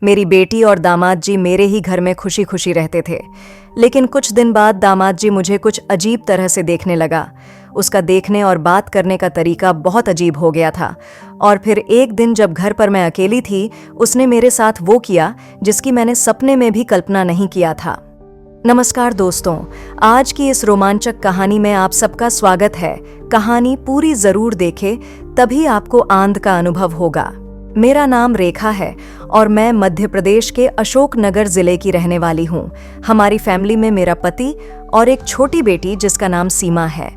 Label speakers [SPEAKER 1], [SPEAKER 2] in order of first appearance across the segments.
[SPEAKER 1] मेरी बेटी और दामाद जी मेरे ही घर में खुशी खुशी रहते थे। लेकिन कुछ दिन बाद दामाद जी मुझे कुछ अजीब तरह से देखने लगा। उसका देखने और बात करने का तरीका बहुत अजीब हो गया था। और फिर एक दिन जब घर पर मैं अकेली थी, उसने मेरे साथ वो किया जिसकी मैंने सपने में भी कल्पना नहीं किया था। नमस्कार दोस्तों, आज की इस रोमांचक कहानी में आप सबका स्वागत है। कहानी पूरी जरूर देखें, तभी आपको आनंद का अनुभव होगा। मेरा नाम रेखा है और मैं मध्य प्रदेश के अशोकनगर जिले की रहने वाली हूँ। हमारी फैमिली में मेरा पति और एक छोटी बेटी जिसका नाम सीमा है।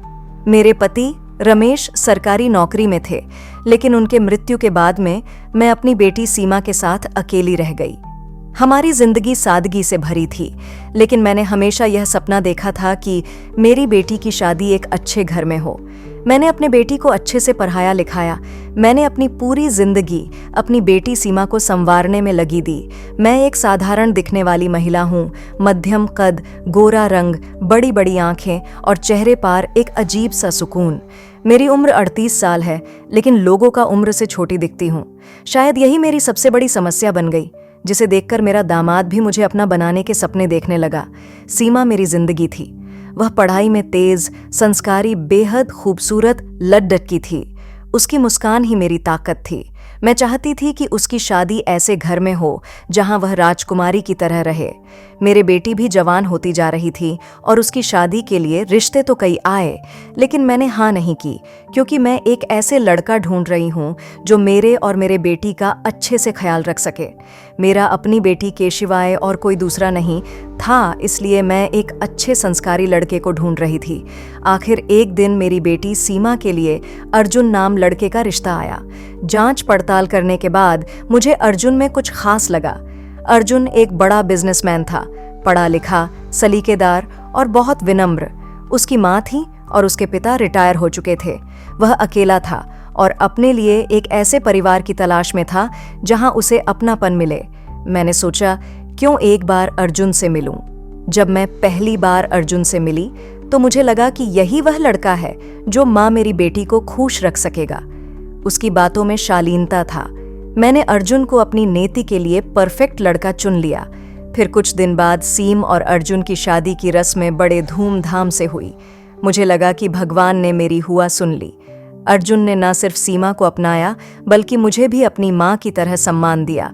[SPEAKER 1] मेरे पति रमेश सरकारी नौकरी में थे, लेकिन उनके मृत्यु के बाद में मैं अपनी बेटी सीमा के साथ अकेली रह गई। हमारी जिंदगी सादगी से भरी थी, लेकिन मैंने हमेशा यह सपना देखा था कि मेरी बेटी की शादी एक अच्छे घर में हो। मैंने अपने बेटी को अच्छे से पढ़ाया लिखाया। मैंने अपनी पूरी जिंदगी अपनी बेटी सीमा को संवारने में लगी दी। मैं एक साधारण दिखने वाली महिला हूँ, मध्यम कद, गोरा रंग, बड़ी बड़ी आंखें और चेहरे पर एक अजीब सा सुकून। मेरी उम्र 38 साल है, लेकिन लोगों का उम्र से छोटी दिखती हूँ। शायद यही मेरी सबसे बड़ी समस्या बन गई, जिसे देखकर मेरा दामाद भी मुझे अपना बनाने के सपने देखने लगा। सीमा मेरी जिंदगी थी। वह पढ़ाई में तेज, संस्कारी, बेहद खूबसूरत लड़की थी। उसकी मुस्कान ही मेरी ताकत थी। मैं चाहती थी कि उसकी शादी ऐसे घर में हो जहां वह राजकुमारी की तरह रहे। मेरी बेटी भी जवान होती जा रही थी और उसकी शादी के लिए रिश्ते तो कई आए, लेकिन मैंने हाँ नहीं की, क्योंकि मैं एक ऐसे लड़का ढूंढ रही हूँ जो मेरे और मेरे बेटी का अच्छे से ख्याल रख सके। मेरा अपनी बेटी के सिवाय और कोई दूसरा नहीं था, इसलिए मैं एक अच्छे संस्कारी लड़के को ढूंढ रही थी। आखिर एक दिन मेरी बेटी सीमा के लिए अर्जुन नाम लड़के का रिश्ता आया। जांच पड़ताल करने के बाद मुझे अर्जुन में कुछ खास लगा। अर्जुन एक बड़ा बिजनेसमैन था, पढ़ा लिखा, सलीकेदार और बहुत विनम्र। उसकी माँ थी और उसके पिता रिटायर हो चुके थे। वह अकेला था और अपने लिए एक ऐसे परिवार की तलाश में था जहां उसे अपनापन मिले। मैंने सोचा, क्यों एक बार अर्जुन से मिलूं। जब मैं पहली बार अर्जुन से मिली तो मुझे लगा कि यही वह लड़का है जो माँ मेरी बेटी को खुश रख सकेगा। उसकी बातों में शालीनता था। मैंने अर्जुन को अपनी नेति के लिए परफेक्ट लड़का चुन लिया। फिर कुछ दिन बाद सीम और अर्जुन की शादी की रस्में बड़े धूमधाम से हुई। मुझे लगा कि भगवान ने मेरी हुआ सुन ली। अर्जुन ने न सिर्फ सीमा को अपनाया, बल्कि मुझे भी अपनी माँ की तरह सम्मान दिया।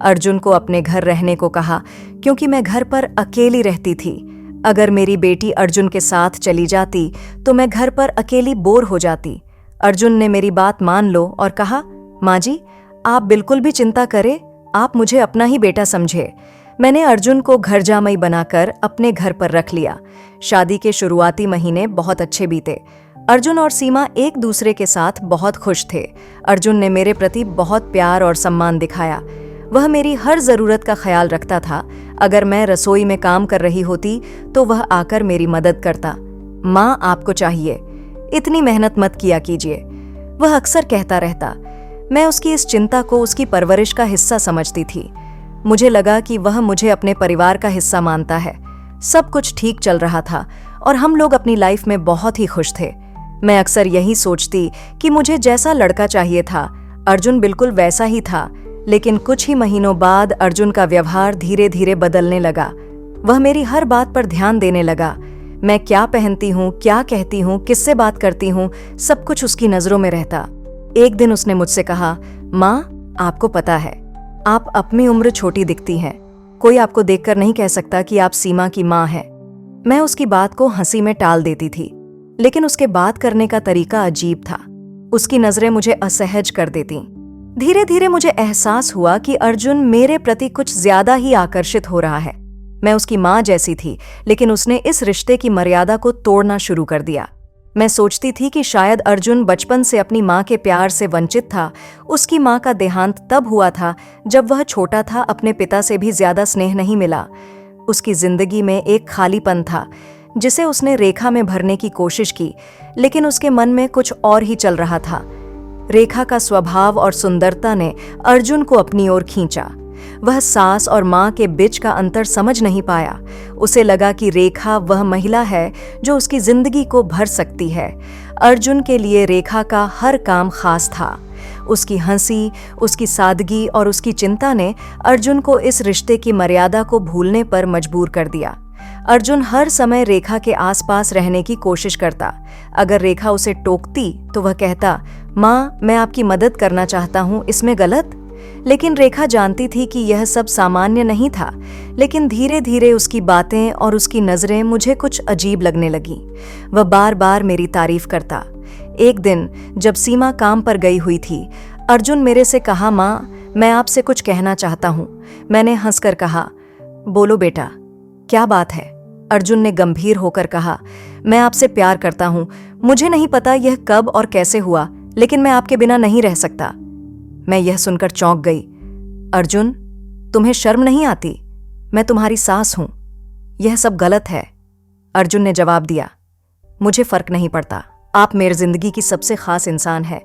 [SPEAKER 1] अर्जुन को अपने घर रहने को कहा, क्योंकि मैं घर पर अकेली रहती थी। अगर मेरी बेटी अर्जुन के साथ चली जाती तो मैं घर पर अकेली बोर हो जाती। अर्जुन ने मेरी बात मान लो और कहा, माँ जी, आप बिल्कुल भी चिंता करें, आप मुझे अपना ही बेटा समझे। मैंने अर्जुन को घर जामई बनाकर अपने घर पर रख लिया। शादी के शुरुआती महीने बहुत अच्छे बीते। अर्जुन और सीमा एक दूसरे के साथ बहुत खुश थे। अर्जुन ने मेरे प्रति बहुत प्यार और सम्मान दिखाया। वह मेरी हर जरूरत का ख्याल रखता था। अगर मैं रसोई में काम कर रही होती तो वह आकर मेरी मदद करता। माँ, आपको चाहिए, इतनी मेहनत मत किया कीजिए, वह अक्सर कहता रहता। मैं उसकी इस चिंता को उसकी परवरिश का हिस्सा समझती थी। मुझे लगा कि वह मुझे अपने परिवार का हिस्सा मानता है। सब कुछ ठीक चल रहा था और हम लोग अपनी लाइफ में बहुत ही खुश थे। मैं अक्सर यही सोचती कि मुझे जैसा लड़का चाहिए था, अर्जुन बिल्कुल वैसा ही था। लेकिन कुछ ही महीनों बाद अर्जुन का व्यवहार धीरे धीरे बदलने लगा। वह मेरी हर बात पर ध्यान देने लगा। मैं क्या पहनती हूँ, क्या कहती हूँ, किससे बात करती हूँ, सब कुछ उसकी नजरों में रहता। एक दिन उसने मुझसे कहा, माँ, आपको पता है, आप अपनी उम्र छोटी दिखती हैं। कोई आपको देखकर नहीं कह सकता कि आप सीमा की माँ हैं। मैं उसकी बात को हंसी में टाल देती थी, लेकिन उसके बात करने का तरीका अजीब था। उसकी नजरें मुझे असहज कर देती। धीरे धीरे मुझे एहसास हुआ कि अर्जुन मेरे प्रति कुछ ज्यादा ही आकर्षित हो रहा है। मैं उसकी माँ जैसी थी, लेकिन उसने इस रिश्ते की मर्यादा को तोड़ना शुरू कर दिया। मैं सोचती थी कि शायद अर्जुन बचपन से अपनी माँ के प्यार से वंचित था। उसकी माँ का देहांत तब हुआ था जब वह छोटा था। अपने पिता से भी ज्यादा स्नेह नहीं मिला। उसकी जिंदगी में एक खालीपन था जिसे उसने रेखा में भरने की कोशिश की, लेकिन उसके मन में कुछ और ही चल रहा था। रेखा का स्वभाव और सुंदरता ने अर्जुन को अपनी ओर खींचा। वह सास और माँ के बीच का अंतर समझ नहीं पाया। उसे लगा कि रेखा वह महिला है जो उसकी जिंदगी को भर सकती है। अर्जुन के लिए रेखा का हर काम खास था। उसकी हंसी, उसकी सादगी और उसकी चिंता ने अर्जुन को इस रिश्ते की मर्यादा को भूलने पर मजबूर कर दिया। अर्जुन हर समय रेखा के आसपास रहने की कोशिश करता। अगर रेखा उसे टोकती तो वह कहता, माँ, मैं आपकी मदद करना चाहता हूँ, इसमें गलत? लेकिन रेखा जानती थी कि यह सब सामान्य नहीं था। लेकिन धीरे धीरे उसकी बातें और उसकी नजरें मुझे कुछ अजीब लगने लगीं। वह बार बार मेरी तारीफ करता। एक दिन जब सीमा काम पर गई हुई थी, अर्जुन मेरे से कहा, माँ, मैं आपसे कुछ कहना चाहता हूँ। मैंने हंसकर कहा, बोलो बेटा, क्या बात है? अर्जुन ने गंभीर होकर कहा, मैं आपसे प्यार करता हूँ। मुझे नहीं पता यह कब और कैसे हुआ, लेकिन मैं आपके बिना नहीं रह सकता। मैं यह सुनकर चौंक गई। अर्जुन, तुम्हें शर्म नहीं आती? मैं तुम्हारी सास हूं। यह सब गलत है। अर्जुन ने जवाब दिया, मुझे फर्क नहीं पड़ता, आप मेरी जिंदगी की सबसे खास इंसान है।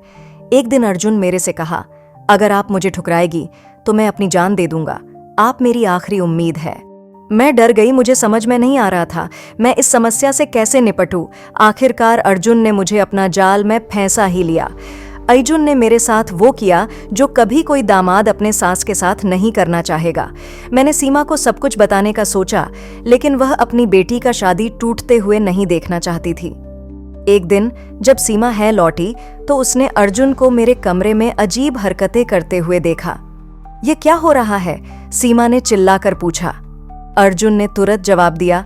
[SPEAKER 1] एक दिन अर्जुन मेरे से कहा, अगर आप मुझे ठुकराएगी तो मैं अपनी जान दे दूंगा। आप मेरी आखिरी उम्मीद है। मैं डर गई। मुझे समझ में नहीं आ रहा था मैं इस समस्या से कैसे निपटूं। आखिरकार अर्जुन ने मुझे अपना जाल में फंसा ही लिया। अर्जुन ने मेरे साथ वो किया जो कभी कोई दामाद अपने सास के साथ नहीं करना चाहेगा। मैंने सीमा को सब कुछ बताने का सोचा, लेकिन वह अपनी बेटी का शादी टूटते हुए नहीं देखना चाहती थी। एक दिन जब सीमा है लौटी तो उसने अर्जुन को मेरे कमरे में अजीब हरकतें करते हुए देखा। यह क्या हो रहा है? सीमा ने चिल्लाकर पूछा। अर्जुन ने तुरंत जवाब दिया,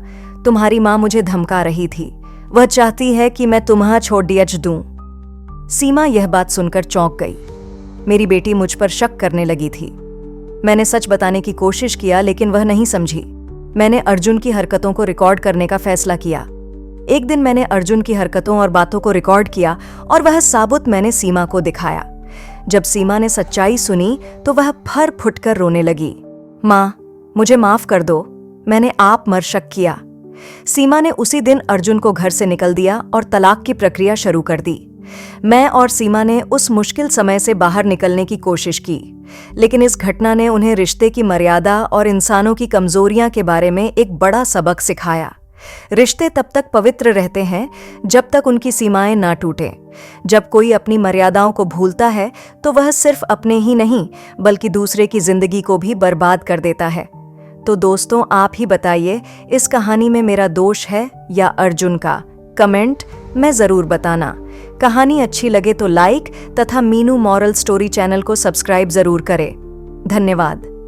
[SPEAKER 1] तुम्हारी माँ मुझे धमका रही थी। वह चाहती है कि मैं तुम्हें छोड़ दिया दूं। सीमा यह बात सुनकर चौंक गई। मेरी बेटी मुझ पर शक करने लगी थी। मैंने सच बताने की कोशिश किया, लेकिन वह नहीं समझी। मैंने अर्जुन की हरकतों को रिकॉर्ड करने का फैसला किया। एक दिन मैंने अर्जुन की हरकतों और बातों को रिकॉर्ड किया और वह साबुत मैंने सीमा को दिखाया। जब सीमा ने सच्चाई सुनी तो वह फर फुटकर रोने लगी। माँ, मुझे माफ कर दो, मैंने आप मर शक किया। सीमा ने उसी दिन अर्जुन को घर से निकल दिया और तलाक की प्रक्रिया शुरू कर दी। मैं और सीमा ने उस मुश्किल समय से बाहर निकलने की कोशिश की, लेकिन इस घटना ने उन्हें रिश्ते की मर्यादा और इंसानों की कमजोरियां के बारे में एक बड़ा सबक सिखाया। रिश्ते तब तक पवित्र रहते हैं जब तक उनकी सीमाएं ना टूटें। जब कोई अपनी मर्यादाओं को भूलता है तो वह सिर्फ अपने ही नहीं बल्कि दूसरे की जिंदगी को भी बर्बाद कर देता है। तो दोस्तों, आप ही बताइए, इस कहानी में मेरा दोष है या अर्जुन का? कमेंट में जरूर बताना। कहानी अच्छी लगे तो लाइक तथा मीनू मॉरल स्टोरी चैनल को सब्सक्राइब जरूर करें। धन्यवाद।